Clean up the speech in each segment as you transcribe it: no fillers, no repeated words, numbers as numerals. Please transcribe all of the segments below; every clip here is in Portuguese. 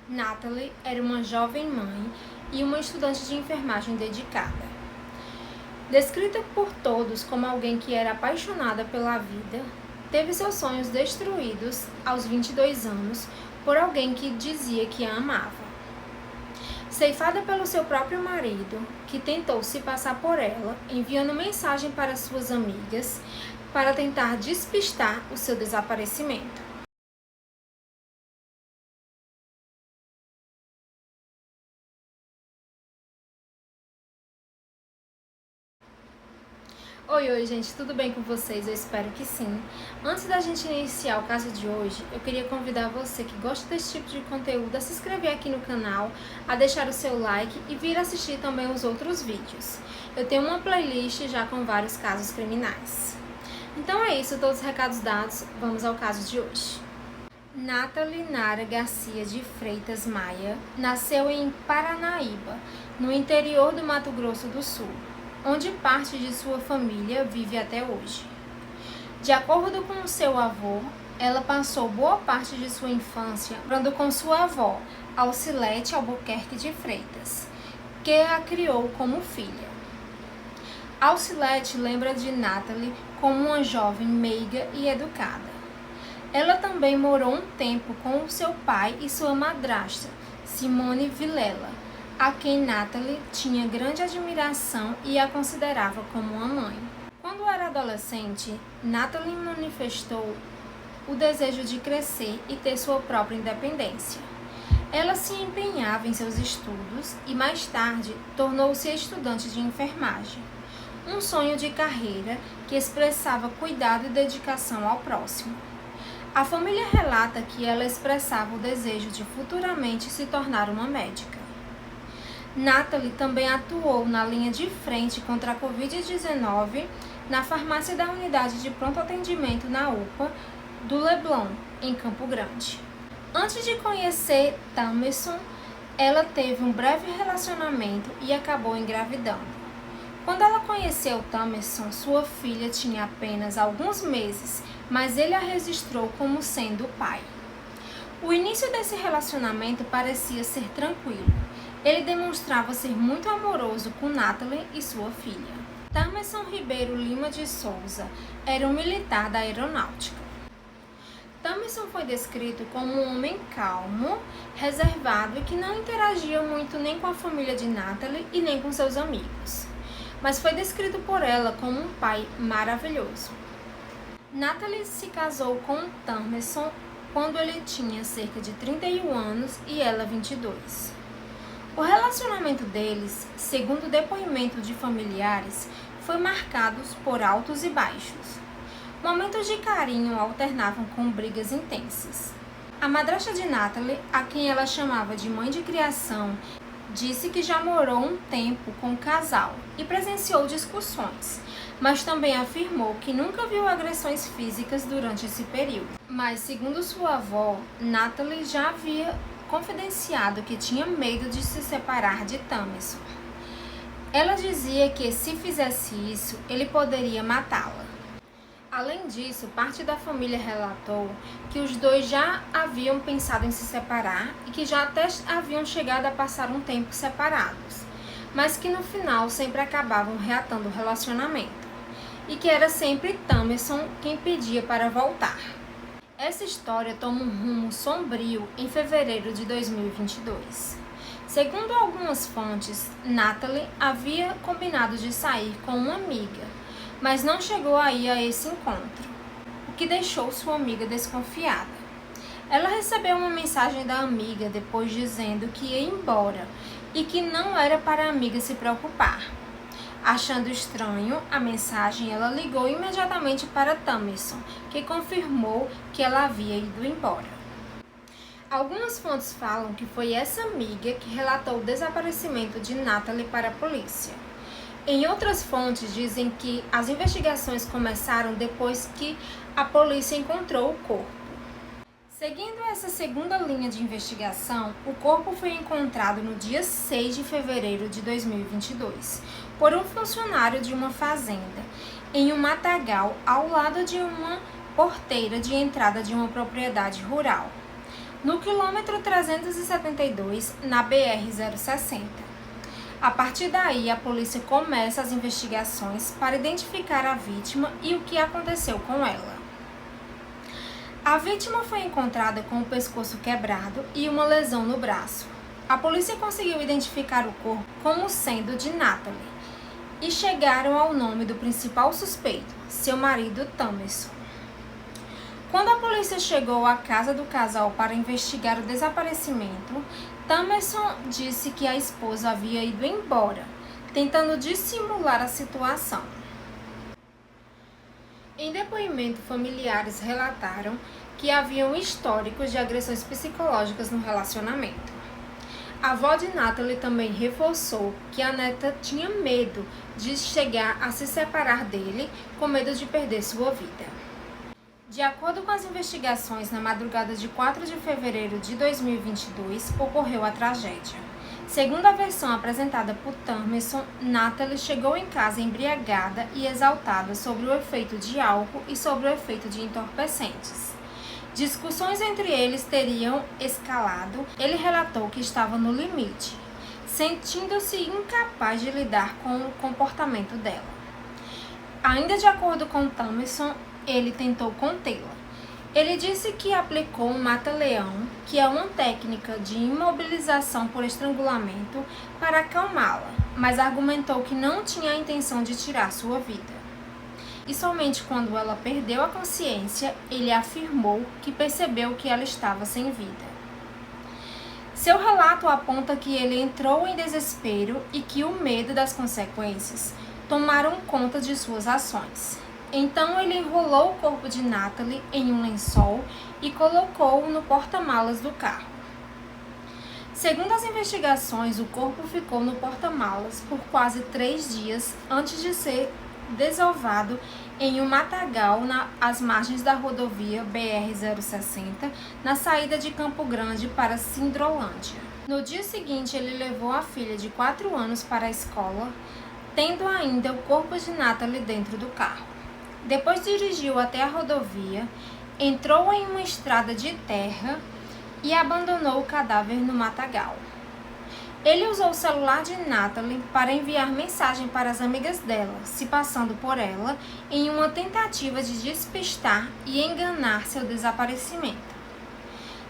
Natalie era uma jovem mãe e uma estudante de enfermagem dedicada. Descrita por todos como alguém que era apaixonada pela vida, teve seus sonhos destruídos aos 22 anos por alguém que dizia que a amava. Ceifada pelo seu próprio marido, que tentou se passar por ela, enviando mensagem para suas amigas para tentar despistar o seu desaparecimento. Oi, gente, tudo bem com vocês? Eu espero que sim. Antes da gente iniciar o caso de hoje, eu queria convidar você que gosta desse tipo de conteúdo a se inscrever aqui no canal, a deixar o seu like e vir assistir também os outros vídeos. Eu tenho uma playlist já com vários casos criminais. Então é isso, todos os recados dados, vamos ao caso de hoje. Natalie Nara Garcia de Freitas Maia nasceu em Paranaíba, no interior do Mato Grosso do Sul, onde parte de sua família vive até hoje. De acordo com seu avô, ela passou boa parte de sua infância morando com sua avó, Alcilete Albuquerque de Freitas, que a criou como filha. Alcilete lembra de Natalie como uma jovem meiga e educada. Ela também morou um tempo com seu pai e sua madrasta, Simone Vilela, a quem Natalie tinha grande admiração e a considerava como uma mãe. Quando era adolescente, Natalie manifestou o desejo de crescer e ter sua própria independência. Ela se empenhava em seus estudos e mais tarde tornou-se estudante de enfermagem, um sonho de carreira que expressava cuidado e dedicação ao próximo. A família relata que ela expressava o desejo de futuramente se tornar uma médica. Natalie também atuou na linha de frente contra a Covid-19 na farmácia da unidade de pronto atendimento na UPA do Leblon, em Campo Grande. Antes de conhecer Tamerson, ela teve um breve relacionamento e acabou engravidando. Quando ela conheceu Tamerson, sua filha tinha apenas alguns meses, mas ele a registrou como sendo o pai. O início desse relacionamento parecia ser tranquilo. Ele demonstrava ser muito amoroso com Natalie e sua filha. Tamerson Ribeiro Lima de Souza era um militar da aeronáutica. Tamerson foi descrito como um homem calmo, reservado e que não interagia muito nem com a família de Natalie e nem com seus amigos. Mas foi descrito por ela como um pai maravilhoso. Natalie se casou com Tamerson quando ele tinha cerca de 31 anos e ela 22. O relacionamento deles, segundo o depoimento de familiares, foi marcado por altos e baixos. Momentos de carinho alternavam com brigas intensas. A madrasta de Natalie, a quem ela chamava de mãe de criação, disse que já morou um tempo com o casal e presenciou discussões, mas também afirmou que nunca viu agressões físicas durante esse período. Mas, segundo sua avó, Natalie já havia confidenciado que tinha medo de se separar de Tamerson. Ela dizia que, se fizesse isso, ele poderia matá-la. Além disso, parte da família relatou que os dois já haviam pensado em se separar e que já até haviam chegado a passar um tempo separados, mas que no final sempre acabavam reatando o relacionamento e que era sempre Tamerson quem pedia para voltar. Essa história toma um rumo sombrio em fevereiro de 2022. Segundo algumas fontes, Natalie havia combinado de sair com uma amiga, mas não chegou a ir a esse encontro, o que deixou sua amiga desconfiada. Ela recebeu uma mensagem da amiga depois dizendo que ia embora e que não era para a amiga se preocupar. Achando estranho a mensagem, ela ligou imediatamente para Tamerson, que confirmou que ela havia ido embora. Algumas fontes falam que foi essa amiga que relatou o desaparecimento de Natalie para a polícia. Em outras fontes dizem que as investigações começaram depois que a polícia encontrou o corpo. Seguindo essa segunda linha de investigação, o corpo foi encontrado no dia 6 de fevereiro de 2022 por um funcionário de uma fazenda, em um matagal ao lado de uma porteira de entrada de uma propriedade rural. no quilômetro 372, na BR-060. A partir daí, a polícia começa as investigações para identificar a vítima e o que aconteceu com ela. A vítima foi encontrada com o pescoço quebrado e uma lesão no braço. A polícia conseguiu identificar o corpo como sendo de Natalie e chegaram ao nome do principal suspeito, seu marido Tamerson. Quando a polícia chegou à casa do casal para investigar o desaparecimento, Tamerson disse que a esposa havia ido embora, tentando dissimular a situação. Em depoimento, familiares relataram que haviam históricos de agressões psicológicas no relacionamento. A avó de Natalie também reforçou que a neta tinha medo de chegar a se separar dele, com medo de perder sua vida. De acordo com as investigações, na madrugada de 4 de fevereiro de 2022, ocorreu a tragédia. Segundo a versão apresentada por Tamerson, Natalie chegou em casa embriagada e exaltada sobre o efeito de álcool e sobre o efeito de entorpecentes. Discussões entre eles teriam escalado. Ele relatou que estava no limite, sentindo-se incapaz de lidar com o comportamento dela. Ainda de acordo com Tamerson, ele tentou contê-la. Ele disse que aplicou um mata-leão, que é uma técnica de imobilização por estrangulamento, para acalmá-la, mas argumentou que não tinha a intenção de tirar sua vida. E somente quando ela perdeu a consciência, ele afirmou que percebeu que ela estava sem vida. Seu relato aponta que ele entrou em desespero e que o medo das consequências tomaram conta de suas ações. Então ele enrolou o corpo de Natalie em um lençol e colocou-o no porta-malas do carro. Segundo as investigações, o corpo ficou no porta-malas por quase 3 dias antes de ser desovado em um matagal às margens da rodovia BR-060, na saída de Campo Grande para Sindrolândia. No dia seguinte, ele levou a filha de 4 anos para a escola, tendo ainda o corpo de Natalie dentro do carro. Depois dirigiu até a rodovia, entrou em uma estrada de terra e abandonou o cadáver no matagal. Ele usou o celular de Natalie para enviar mensagem para as amigas dela, se passando por ela, em uma tentativa de despistar e enganar seu desaparecimento.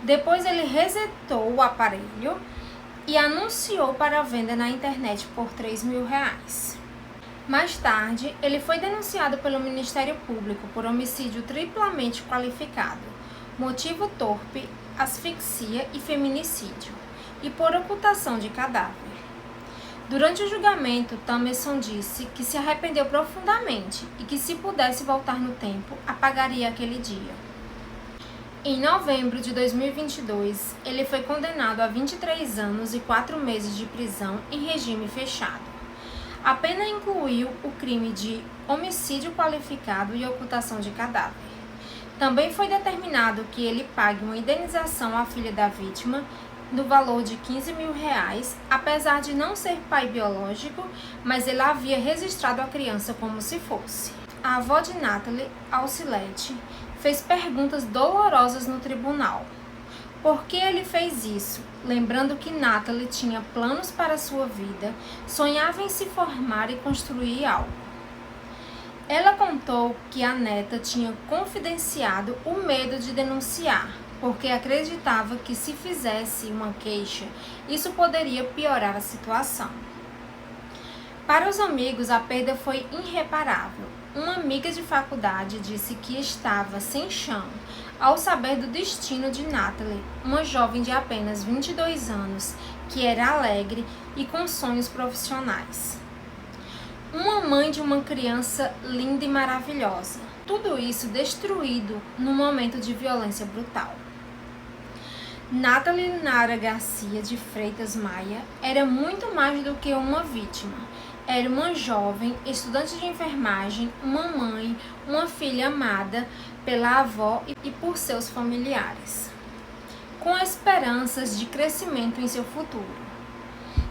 Depois ele resetou o aparelho e anunciou para venda na internet por R$3.000. Mais tarde, ele foi denunciado pelo Ministério Público por homicídio triplamente qualificado, motivo torpe, asfixia e feminicídio, e por ocultação de cadáver. Durante o julgamento, Tamerson disse que se arrependeu profundamente e que, se pudesse voltar no tempo, apagaria aquele dia. Em novembro de 2022, ele foi condenado a 23 anos e 4 meses de prisão em regime fechado. A pena incluiu o crime de homicídio qualificado e ocultação de cadáver. Também foi determinado que ele pague uma indenização à filha da vítima no valor de R$15.000, apesar de não ser pai biológico, mas ele havia registrado a criança como se fosse. A avó de Natalie, Alcilete, fez perguntas dolorosas no tribunal. Por que ele fez isso? Lembrando que Natalie tinha planos para sua vida, sonhava em se formar e construir algo. Ela contou que a neta tinha confidenciado o medo de denunciar, porque acreditava que, se fizesse uma queixa, isso poderia piorar a situação. Para os amigos, a perda foi irreparável. Uma amiga de faculdade disse que estava sem chão ao saber do destino de Natalie, uma jovem de apenas 22 anos, que era alegre e com sonhos profissionais. Uma mãe de uma criança linda e maravilhosa. Tudo isso destruído num momento de violência brutal. Natalie Nara Garcia de Freitas Maia era muito mais do que uma vítima. Era uma jovem, estudante de enfermagem, uma mãe, uma filha amada pela avó e por seus familiares, com esperanças de crescimento em seu futuro.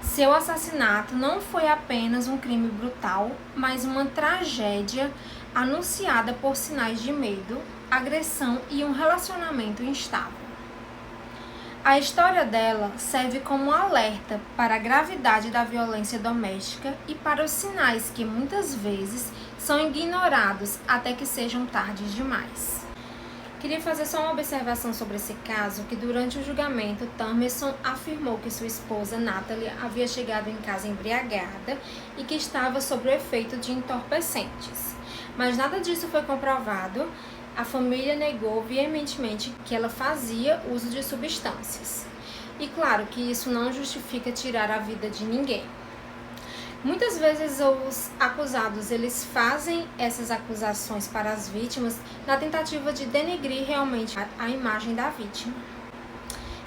Seu assassinato não foi apenas um crime brutal, mas uma tragédia anunciada por sinais de medo, agressão e um relacionamento instável. A história dela serve como um alerta para a gravidade da violência doméstica e para os sinais que muitas vezes são ignorados até que sejam tarde demais. Queria fazer só uma observação sobre esse caso, que durante o julgamento, Tamerson afirmou que sua esposa, Natalie, havia chegado em casa embriagada e que estava sob o efeito de entorpecentes. Mas nada disso foi comprovado. A família negou veementemente que ela fazia uso de substâncias. E claro que isso não justifica tirar a vida de ninguém. Muitas vezes os acusados eles fazem essas acusações para as vítimas na tentativa de denegrir realmente a imagem da vítima.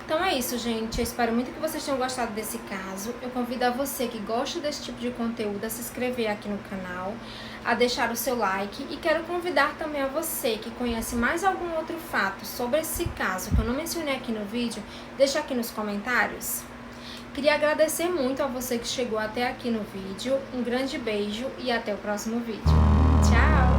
Então é isso, gente. Eu espero muito que vocês tenham gostado desse caso. Eu convido a você que gosta desse tipo de conteúdo a se inscrever aqui no canal, a deixar o seu like, e quero convidar também a você que conhece mais algum outro fato sobre esse caso que eu não mencionei aqui no vídeo, deixa aqui nos comentários. Queria agradecer muito a você que chegou até aqui no vídeo. Um grande beijo e até o próximo vídeo. Tchau!